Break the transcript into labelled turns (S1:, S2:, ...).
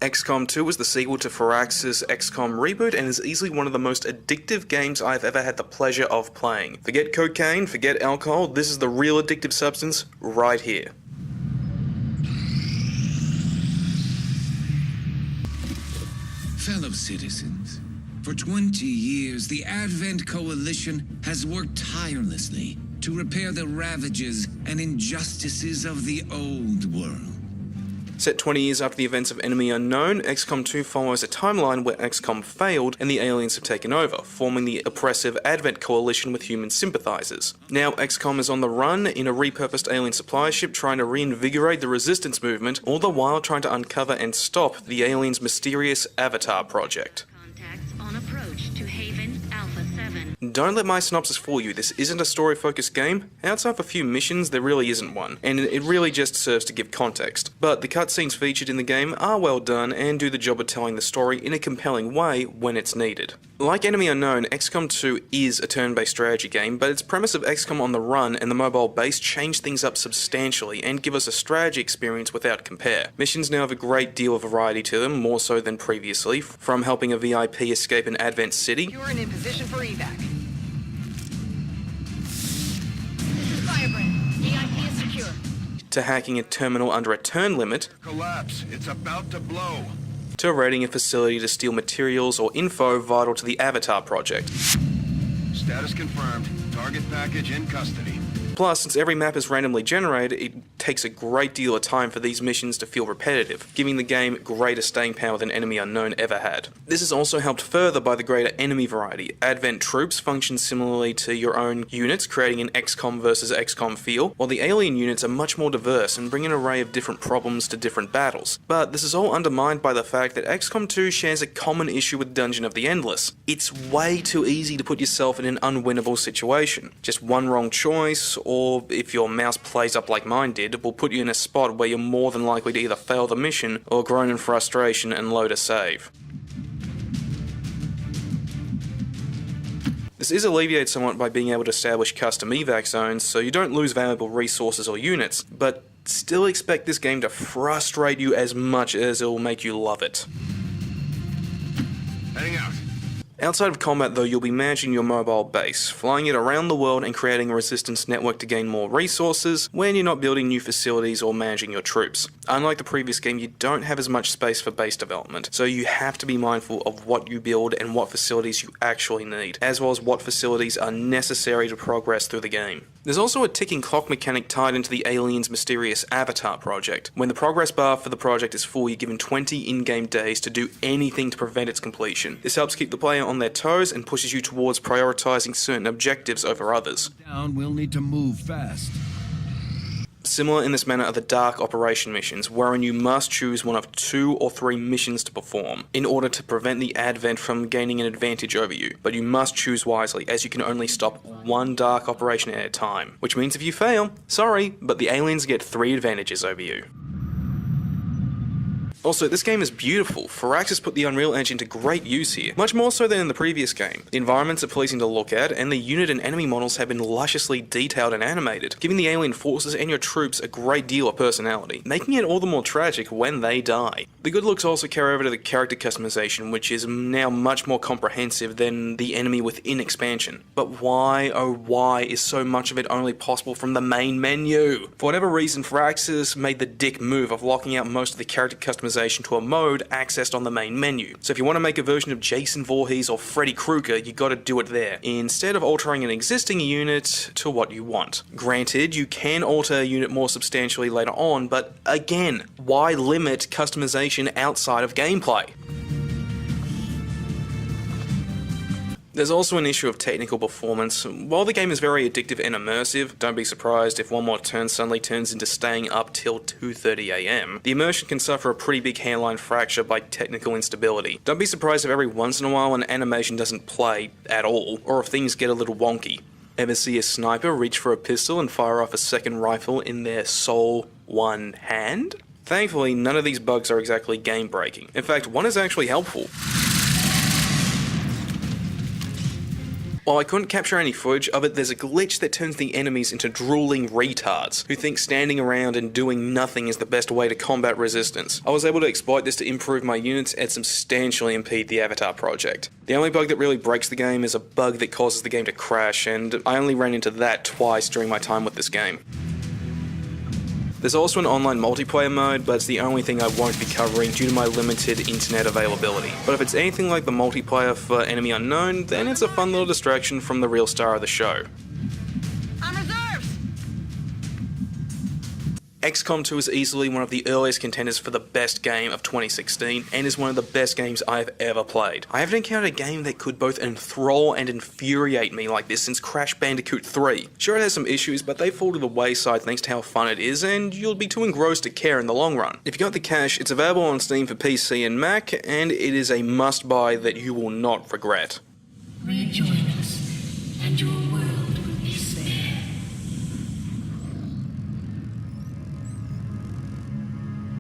S1: XCOM 2 was the sequel to Firaxis' XCOM reboot and is easily one of the most addictive games I've ever had the pleasure of playing. Forget cocaine, forget alcohol, this is the real addictive substance right here.
S2: Fellow citizens, for 20 years the Advent Coalition has worked tirelessly to repair the ravages and injustices of the old world.
S1: Set 20 years after the events of Enemy Unknown, XCOM 2 follows a timeline where XCOM failed and the aliens have taken over, forming the oppressive Advent Coalition with human sympathizers. Now XCOM is on the run in a repurposed alien supply ship trying to reinvigorate the resistance movement, all the while trying to uncover and stop the aliens' mysterious Avatar project.
S3: Contacts on approach to Haven Alpha 7.
S1: Don't let my synopsis fool you, this isn't a story-focused game. Outside of a few missions, there really isn't one, and it really just serves to give context. But the cutscenes featured in the game are well done and do the job of telling the story in a compelling way when it's needed. Like Enemy Unknown, XCOM 2 is a turn-based strategy game, but its premise of XCOM on the run and the mobile base change things up substantially and give us a strategy experience without compare. Missions now have a great deal of variety to them, more so than previously, from helping a VIP escape an Advent city.
S4: You're in position for evac. This is Firebrand. VIP is secure.
S1: To hacking a terminal under a turn limit,
S5: Collapse. It's about to blow.
S1: to raiding a facility to steal materials or info vital to the Avatar project.
S5: Status confirmed. Target package in custody.
S1: Plus, since every map is randomly generated, it takes a great deal of time for these missions to feel repetitive, giving the game greater staying power than Enemy Unknown ever had. This is also helped further by the greater enemy variety. Advent troops function similarly to your own units, creating an XCOM versus XCOM feel, while the alien units are much more diverse and bring an array of different problems to different battles. But this is all undermined by the fact that XCOM 2 shares a common issue with Dungeon of the Endless. It's way too easy to put yourself in an unwinnable situation. Just one wrong choice, or if your mouse plays up like mine did, will put you in a spot where you're more than likely to either fail the mission or groan in frustration and load a save. This is alleviated somewhat by being able to establish custom evac zones so you don't lose valuable resources or units, but still expect this game to frustrate you as much as it will make you love it.
S5: Heading out.
S1: Outside of combat though, you'll be managing your mobile base, flying it around the world and creating a resistance network to gain more resources when you're not building new facilities or managing your troops. Unlike the previous game, you don't have as much space for base development, so you have to be mindful of what you build and what facilities you actually need, as well as what facilities are necessary to progress through the game. There's also a ticking clock mechanic tied into the aliens' mysterious Avatar project. When the progress bar for the project is full, you're given 20 in-game days to do anything to prevent its completion. This helps keep the player on their toes and pushes you towards prioritizing certain objectives over others.
S6: Down, we'll need to move fast.
S1: Similar in this manner are the Dark Operation missions, wherein you must choose one of 2 or 3 missions to perform, in order to prevent the Advent from gaining an advantage over you. But you must choose wisely, as you can only stop 1 Dark Operation at a time. Which means if you fail, sorry, but the aliens get 3 advantages over you. Also, this game is beautiful. Firaxis put the Unreal Engine to great use here, much more so than in the previous game. The environments are pleasing to look at, and the unit and enemy models have been lusciously detailed and animated, giving the alien forces and your troops a great deal of personality, making it all the more tragic when they die. The good looks also carry over to the character customization, which is now much more comprehensive than the enemy within expansion. But why, oh why, is so much of it only possible from the main menu? For whatever reason, Firaxis made the dick move of locking out most of the character customization to a mode accessed on the main menu. So if you want to make a version of Jason Voorhees or Freddy Krueger, you gotta do it there, instead of altering an existing unit to what you want. Granted, you can alter a unit more substantially later on, but again, why limit customization outside of gameplay? There's also an issue of technical performance. While the game is very addictive and immersive, don't be surprised if one more turn suddenly turns into staying up till 2:30 AM. The immersion can suffer a pretty big hairline fracture by technical instability. Don't be surprised if every once in a while an animation doesn't play at all, or if things get a little wonky. Ever see a sniper reach for a pistol and fire off a second rifle in their sole one hand? Thankfully, none of these bugs are exactly game-breaking. In fact, one is actually helpful. While I couldn't capture any footage of it, there's a glitch that turns the enemies into drooling retards who think standing around and doing nothing is the best way to combat resistance. I was able to exploit this to improve my units and substantially impede the Avatar project. The only bug that really breaks the game is a bug that causes the game to crash, and I only ran into that twice during my time with this game. There's also an online multiplayer mode, but it's the only thing I won't be covering due to my limited internet availability. But if it's anything like the multiplayer for Enemy Unknown, then it's a fun little distraction from the real star of the show.
S4: On reserves!
S1: XCOM 2 is easily one of the earliest contenders for the best game of 2016 and is one of the best games I've ever played. I haven't encountered a game that could both enthrall and infuriate me like this since Crash Bandicoot 3. Sure, it has some issues, but they fall to the wayside thanks to how fun it is, and you'll be too engrossed to care in the long run. If you got the cash, it's available on Steam for PC and Mac, and it is a must-buy that you will not regret.
S7: Rejoin us, and you will